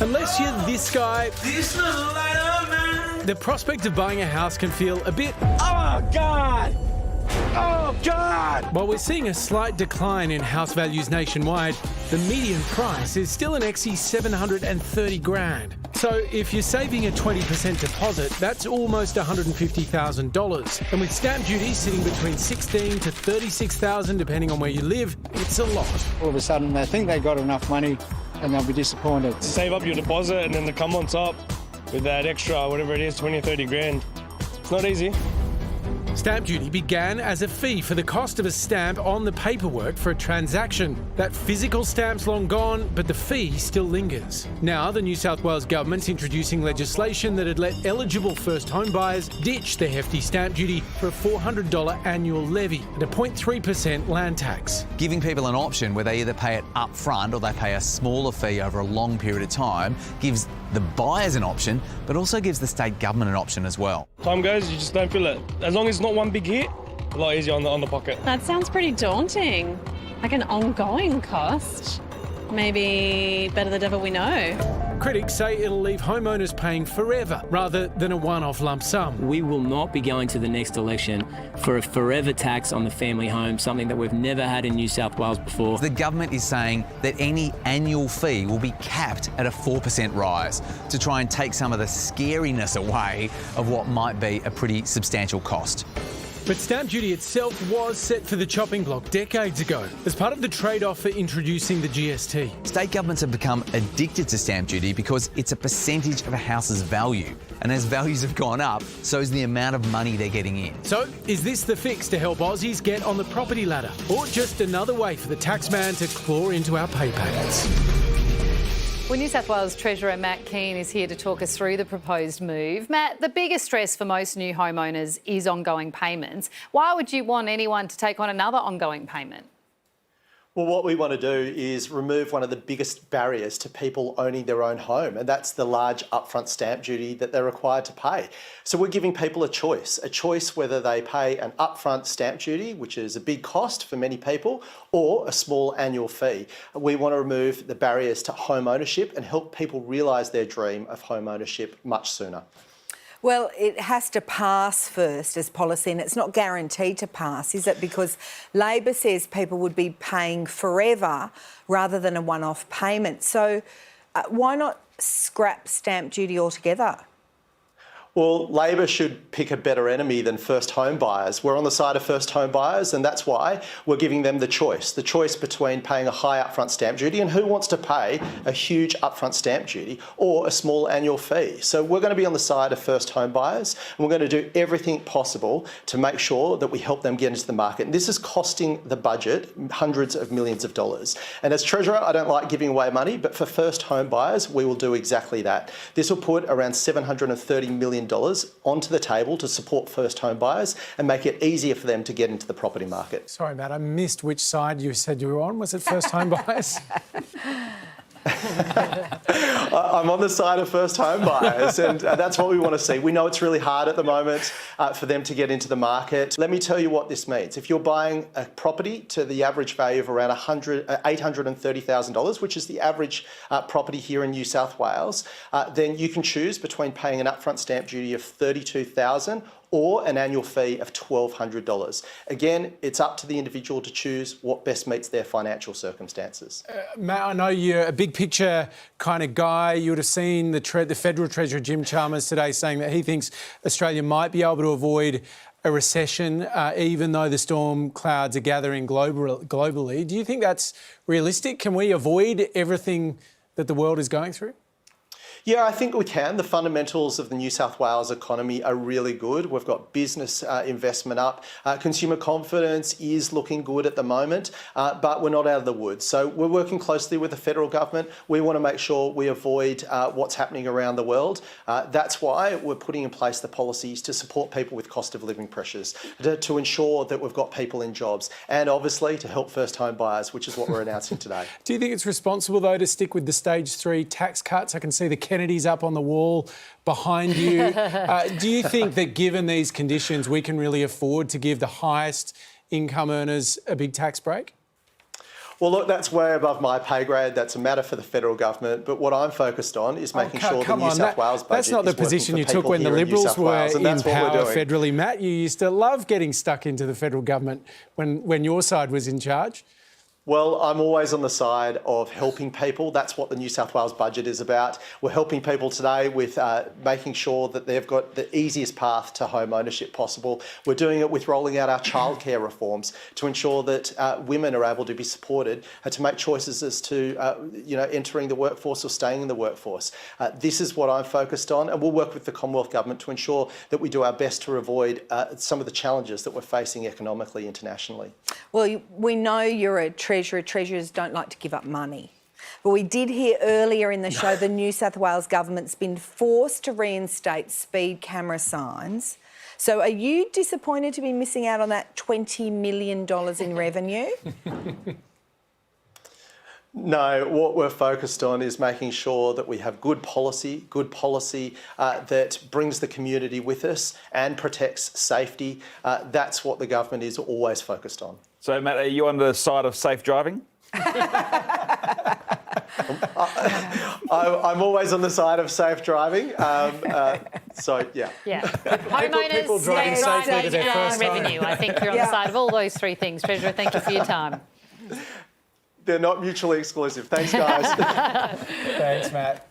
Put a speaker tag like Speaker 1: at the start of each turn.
Speaker 1: Unless you're this guy, the prospect of buying a house can feel a bit, oh God! Oh God! While we're seeing a slight decline in house values nationwide, the median price is still an exy $730,000. So if you're saving a 20% deposit, that's almost $150,000. And with stamp duty sitting between $16,000 to $36,000 depending on where you live, it's a lot.
Speaker 2: All of a sudden they think they got enough money and they'll be disappointed.
Speaker 3: Save up your deposit and then to come on top with that extra, whatever it is, 20 or 30 grand. It's not easy.
Speaker 1: Stamp duty began as a fee for the cost of a stamp on the paperwork for a transaction. That physical stamp's long gone, but the fee still lingers. Now, the New South Wales government's introducing legislation that'd let eligible first home buyers ditch the hefty stamp duty for a $400 annual levy and a 0.3% land tax.
Speaker 4: Giving people an option where they either pay it up front or they pay a smaller fee over a long period of time gives the buyers an option, but also gives the state government an option as well.
Speaker 3: Time goes, you just don't feel it. As long as it's not one big hit, a lot easier on the pocket.
Speaker 5: That sounds pretty daunting. Like an ongoing cost. Maybe better the devil we know.
Speaker 1: Critics say it'll leave homeowners paying forever rather than a one-off lump sum.
Speaker 6: We will not be going to the next election for a forever tax on the family home, something that we've never had in New South Wales before.
Speaker 4: The government is saying that any annual fee will be capped at a 4% rise to try and take some of the scariness away of what might be a pretty substantial cost.
Speaker 1: But stamp duty itself was set for the chopping block decades ago as part of the trade-off for introducing the GST.
Speaker 4: State governments have become addicted to stamp duty because it's a percentage of a house's value. And as values have gone up, so is the amount of money they're getting in.
Speaker 1: So, is this the fix to help Aussies get on the property ladder? Or just another way for the taxman to claw into our pay packets?
Speaker 7: Well, New South Wales Treasurer Matt Kean is here to talk us through the proposed move. Matt, the biggest stress for most new homeowners is ongoing payments. Why would you want anyone to take on another ongoing payment?
Speaker 8: Well, what we want to do is remove one of the biggest barriers to people owning their own home, and that's the large upfront stamp duty that they're required to pay. So we're giving people a choice whether they pay an upfront stamp duty, which is a big cost for many people, or a small annual fee. We want to remove the barriers to home ownership and help people realise their dream of home ownership much sooner.
Speaker 9: Well, it has to pass first as policy, and it's not guaranteed to pass, is it? Because Labor says people would be paying forever rather than a one-off payment. So why not scrap stamp duty altogether?
Speaker 8: Well, Labor should pick a better enemy than first home buyers. We're on the side of first home buyers, and that's why we're giving them the choice between paying a high upfront stamp duty, and who wants to pay a huge upfront stamp duty, or a small annual fee. So we're going to be on the side of first home buyers, and we're going to do everything possible to make sure that we help them get into the market. And this is costing the budget hundreds of millions of dollars. And as Treasurer, I don't like giving away money, but for first home buyers, we will do exactly that. This will put around $730 million onto the table to support first home buyers and make it easier for them to get into the property market.
Speaker 1: Sorry, Matt, I missed which side you said you were on. Was it first home buyers?
Speaker 8: I'm on the side of first home buyers, and that's what we want to see. We know it's really hard at the moment for them to get into the market. Let me tell you what this means. If you're buying a property to the average value of around $830,000, which is the average property here in New South Wales, then you can choose between paying an upfront stamp duty of $32,000 or an annual fee of $1,200. Again, it's up to the individual to choose what best meets their financial circumstances.
Speaker 1: Matt, I know you're a big picture kind of guy. You would have seen the Federal Treasurer Jim Chalmers today saying that he thinks Australia might be able to avoid a recession, even though the storm clouds are gathering globally. Do you think that's realistic? Can we avoid everything that the world is going through?
Speaker 8: Yeah, I think we can. The fundamentals of the New South Wales economy are really good. We've got business investment up. Consumer confidence is looking good at the moment, but we're not out of the woods. So we're working closely with the federal government. We want to make sure we avoid what's happening around the world. That's why we're putting in place the policies to support people with cost of living pressures, to ensure that we've got people in jobs, and obviously to help first home buyers, which is what we're announcing today.
Speaker 1: Do you think it's responsible, though, to stick with the stage 3 tax cuts? I can see the Kennedys up on the wall behind you. Do you think that given these conditions, we can really afford to give the highest income earners a big tax break?
Speaker 8: Well, look, that's way above my pay grade. That's a matter for the federal government. But what I'm focused on is making sure the New South Wales budget
Speaker 1: That's not the
Speaker 8: is working
Speaker 1: position
Speaker 8: for
Speaker 1: you took
Speaker 8: people
Speaker 1: when the
Speaker 8: here in New
Speaker 1: Liberals
Speaker 8: South
Speaker 1: were
Speaker 8: Wales, and
Speaker 1: in
Speaker 8: that's what we're
Speaker 1: power
Speaker 8: doing.
Speaker 1: federally, Matt. You used to love getting stuck into the federal government when your side was in charge.
Speaker 8: Well, I'm always on the side of helping people. That's what the New South Wales budget is about. We're helping people today with making sure that they've got the easiest path to home ownership possible. We're doing it with rolling out our childcare reforms to ensure that women are able to be supported and to make choices as to entering the workforce or staying in the workforce. This is what I'm focused on, and we'll work with the Commonwealth Government to ensure that we do our best to avoid some of the challenges that we're facing economically internationally.
Speaker 9: Well, we know you're a treasurer. Treasurers don't like to give up money. But we did hear earlier in the show the New South Wales government's been forced to reinstate speed camera signs. So are you disappointed to be missing out on that $20 million in revenue?
Speaker 8: No, what we're focused on is making sure that we have good policy that brings the community with us and protects safety. That's what the government is always focused on.
Speaker 10: So, Matt, are you on the side of safe driving?
Speaker 8: I'm always on the side of safe driving. So, yeah.
Speaker 7: Yeah. Homeowners,
Speaker 1: people driving safely to their first home.
Speaker 7: revenue. I think you're on the side of all those three things. Treasurer, thank you for your time.
Speaker 8: They're not mutually exclusive. Thanks, guys.
Speaker 1: Thanks, Matt.